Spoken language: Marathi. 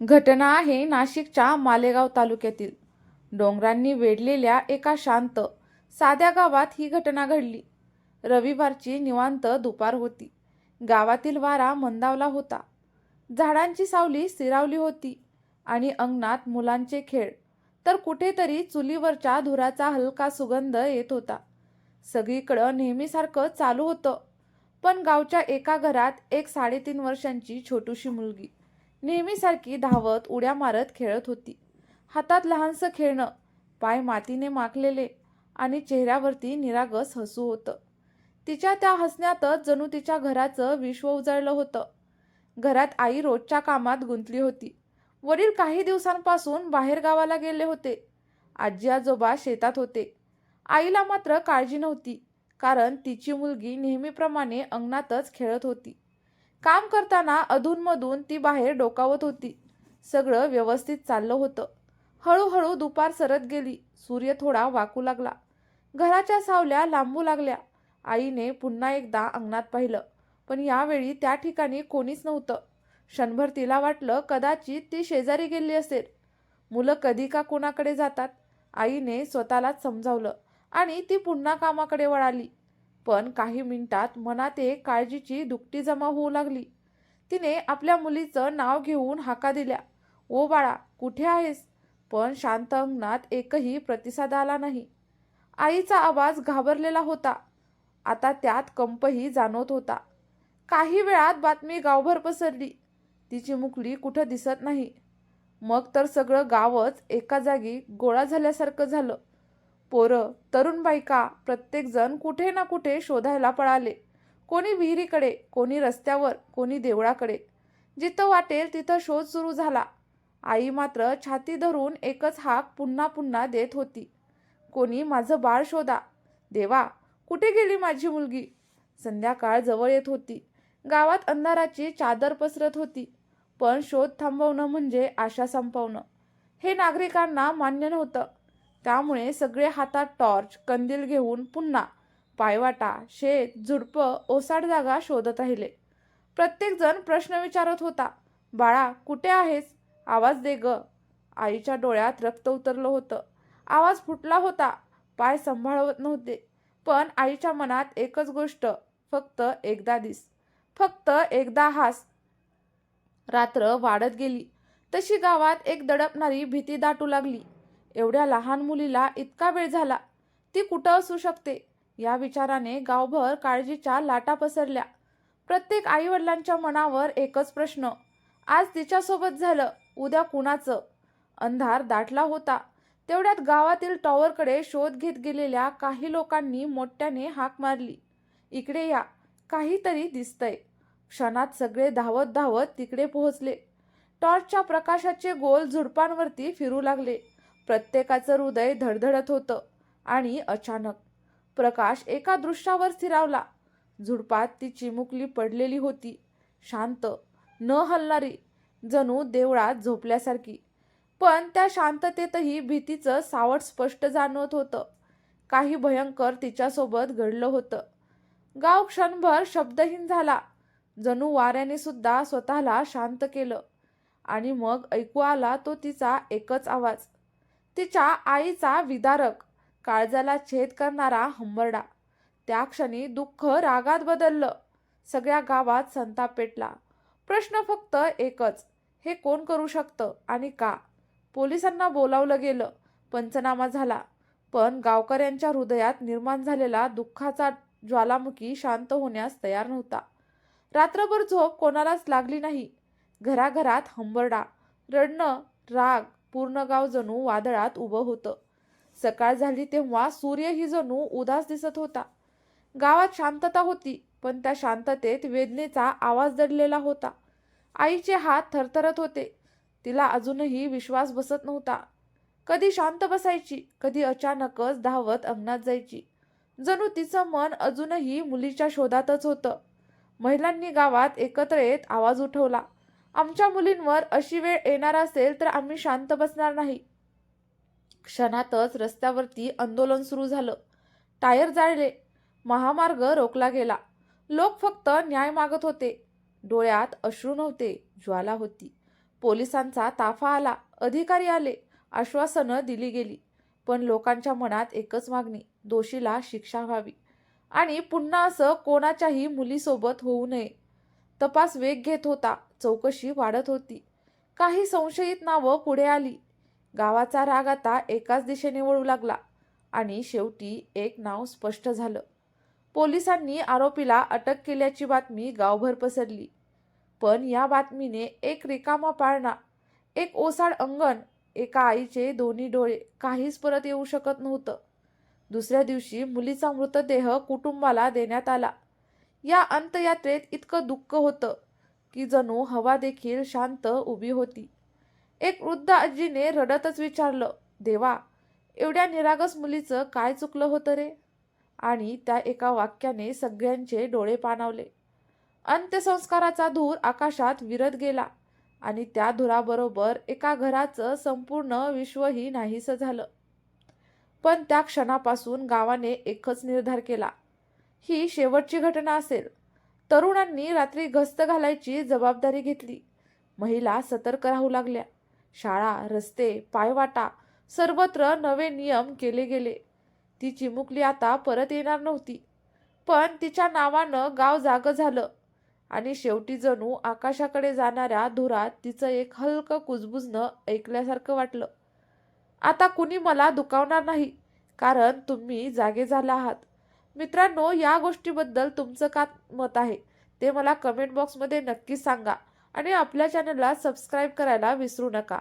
घटना आहे नाशिकच्या मालेगाव तालुक्यातील डोंगरांनी वेढलेल्या एका शांत साध्या गावात ही घटना घडली. रविवारची निवांत दुपार होती. गावातील वारा मंदावला होता. झाडांची सावली स्थिरावली होती आणि अंगणात मुलांचे खेळ, तर कुठेतरी चुलीवरच्या धुराचा हलका सुगंध येत होता. सगळीकडं नेहमीसारखं चालू होतं, पण गावच्या एका घरात एक 3.5 वर्षांची छोटीशी मुलगी नेहमीसारखी धावत उड्या मारत खेळत होती. हातात लहानसं खेळणं, पाय मातीने माखलेले आणि चेहऱ्यावरती निरागस हसू होतं. तिच्या त्या हसण्यातच जणू तिच्या घराचं विश्व उजळलं होतं. घरात आई रोजच्या कामात गुंतली होती. वडील काही दिवसांपासून बाहेर गावाला गेले होते. आजी आजोबा शेतात होते. आईला मात्र काळजी नव्हती, कारण तिची मुलगी नेहमीप्रमाणे अंगणातच खेळत होती. काम करताना अधूनमधून ती बाहेर डोकावत होती. सगळं व्यवस्थित चाललं होतं. हळूहळू दुपार सरत गेली. सूर्य थोडा वाकू लागला. घराच्या सावल्या लांबू लागल्या. आईने पुन्हा एकदा अंगणात पाहिलं, पण यावेळी त्या ठिकाणी कोणीच नव्हतं. क्षणभर तिला वाटलं कदाचित ती शेजारी गेली असेल. मुलं कधी का कोणाकडे जातात, आईने स्वतःलाच समजावलं आणि ती पुन्हा कामाकडे वळाली. पण काही मिनिटात मनात एक काळजीची दुकटी जमा होऊ लागली. तिने आपल्या मुलीचं नाव घेऊन हाका दिल्या, "ओ बाळा, कुठे आहेस?" पण शांत अंगणात एकही प्रतिसाद आला नाही. आईचा आवाज घाबरलेला होता. आता त्यात कंपही जाणवत होता. काही वेळात बातमी गावभर पसरली, तिची मुकली कुठं दिसत नाही. मग तर सगळं गावच एका जागी गोळा झाल्यासारखं झालं. पोरं, तरुण बायका, प्रत्येकजण कुठे ना कुठे शोधायला पळाले. कोणी विहिरीकडे, कोणी रस्त्यावर, कोणी देवळाकडे. जिथं वाटेल तिथं शोध सुरू झाला. आई मात्र छाती धरून एकच हाक पुन्हा पुन्हा देत होती, "कोणी माझं बाळ शोधा. देवा, कुठे गेली माझी मुलगी?" संध्याकाळ जवळ येत होती. गावात अंधाराची चादर पसरत होती. पण शोध थांबवणं म्हणजे आशा संपवणं, हे नागरिकांना मान्य नव्हतं. त्यामुळे सगळे हातात टॉर्च, कंदील घेऊन पुन्हा पायवाटा, शेत, झुडपं, ओसाड जागा शोधत राहिले. प्रत्येकजण प्रश्न विचारत होता, "बाळा, कुठे आहेस? आवाज दे ग." आईच्या डोळ्यात रक्त उतरलं होतं. आवाज फुटला होता. पाय सांभाळत नव्हते. पण आईच्या मनात एकच गोष्ट, "फक्त एकदा दिस, फक्त एकदा हास." रात्र वाढत गेली तशी गावात एक दडपणारी भीती दाटू लागली. एवढ्या लहान मुलीला इतका वेळ झाला, ती कुठं असू शकते? या विचाराने गावभर काळजीच्या लाटा पसरल्या. प्रत्येक आईवडिलांच्या मनावर एकच प्रश्न, आज तिच्यासोबत झालं, उद्या कुणाचं? अंधार दाटला होता. तेवढ्यात गावातील टॉवरकडे शोध घेत गेलेल्या काही लोकांनी मोठ्याने हाक मारली, "इकडे या, काहीतरी दिसतंय." क्षणात सगळे धावत धावत तिकडे पोहोचले. टॉर्चच्या प्रकाशाचे गोल झुडपांवरती फिरू लागले. प्रत्येकाचं हृदय धडधडत होतं. आणि अचानक प्रकाश एका दृश्यावर स्थिरावला. झुडपात ती चिमुकली पडलेली होती, शांत, न हलणारी, जणू देवळात झोपल्यासारखी. पण त्या शांततेतही भीतीचं सावट स्पष्ट जाणवत होतं. काही भयंकर तिच्यासोबत घडलं होतं. गाव क्षणभर शब्दहीन झाला. जणू वाऱ्याने सुद्धा स्वतःला शांत केलं. आणि मग ऐकू आला तो तिचा एकच आवाज, तिच्या आईचा विदारक, काळजाला छेद करणारा हंबरडा. त्या क्षणी दुःख रागात बदललं. सगळ्या गावात संताप पेटला. प्रश्न फक्त एकच, हे कोण करू शकतं आणि का? पोलिसांना बोलावलं गेलं. पंचनामा झाला. पण गावकऱ्यांच्या हृदयात निर्माण झालेला दुःखाचा ज्वालामुखी शांत होण्यास तयार नव्हता. रात्रभर झोप कोणालाच लागली नाही. घराघरात हंबरडा, रडणं, राग. पूर्ण गाव जणू वादळात उभं होतं. सकाळ झाली तेव्हा सूर्यही जणू उदास दिसत होता. गावात शांतता होती, पण त्या शांततेत वेदनेचा आवाज दडलेला होता. आईचे हात थरथरत होते. तिला अजूनही विश्वास बसत नव्हता. कधी शांत बसायची, कधी अचानकच धावत अंगणात जायची. जणू तिचं मन अजूनही मुलीच्या शोधातच होतं. महिलांनी गावात एकत्र येत आवाज उठवला, "आमच्या मुलींवर अशी वेळ येणार असेल तर आम्ही शांत बसणार नाही." क्षणातच रस्त्यावरती आंदोलन सुरू झालं. टायर जाळले. महामार्ग रोखला गेला. लोक फक्त न्याय मागत होते. डोळ्यात अश्रू नव्हते, ज्वाला होती. पोलिसांचा ताफा आला, अधिकारी आले, आश्वासनं दिली गेली. पण लोकांच्या मनात एकच मागणी, दोषीला शिक्षा व्हावी आणि पुन्हा असं कोणाच्याही मुलीसोबत होऊ नये. तपास वेग घेत होता, चौकशी वाढत होती. काही संशयित नावं पुढे आली. गावाचा राग आता एकाच दिशेने वळू लागला आणि शेवटी एक नाव स्पष्ट झालं. पोलिसांनी आरोपीला अटक केल्याची बातमी गावभर पसरली. पण या बातमीने एक रिकामा पाळणा, एक ओसाड अंगण, एका आईचे दोन्ही डोळे काहीच परत येऊ शकत नव्हतं. दुसऱ्या दिवशी मुलीचा मृतदेह कुटुंबाला देण्यात आला. या अंत्ययात्रेत इतकं दुःख होतं की जणू हवा देखील शांत उभी होती. एक वृद्ध आजीने रडतच विचारलं, देवा, एवढ्या निरागस मुलीचं काय चुकलं होतं रे? आणि त्या एका वाक्याने सगळ्यांचे डोळे पाणावले. अंत्यसंस्काराचा धूर आकाशात विरत गेला आणि त्या धुराबरोबर एका घराचं संपूर्ण विश्वही नाहीसं झालं. पण त्या क्षणापासून गावाने एकच निर्धार केला, ही शेवटची घटना असेल. तरुणांनी रात्री गस्त घालायची जबाबदारी घेतली. महिला सतर्क राहू लागल्या. शाळा, रस्ते, पायवाटा सर्वत्र नवे नियम केले गेले. ती चिमुकली आता परत येणार नव्हती, पण तिच्या नावानं गाव जागं झालं आणि शेवटी जणू आकाशाकडे जाणाऱ्या धुरात तिचं एक हलकं कुजबुजणं ऐकल्यासारखं वाटलं. आता कुणी मला दुखावणार नाही, कारण तुम्ही जागे झाला आहात. मित्रांनो, या गोष्टीबद्दल तुमचं काय मत आहे ते मला कमेंट बॉक्समध्ये नक्कीच सांगा आणि आपल्या चॅनलला सबस्क्राईब करायला विसरू नका.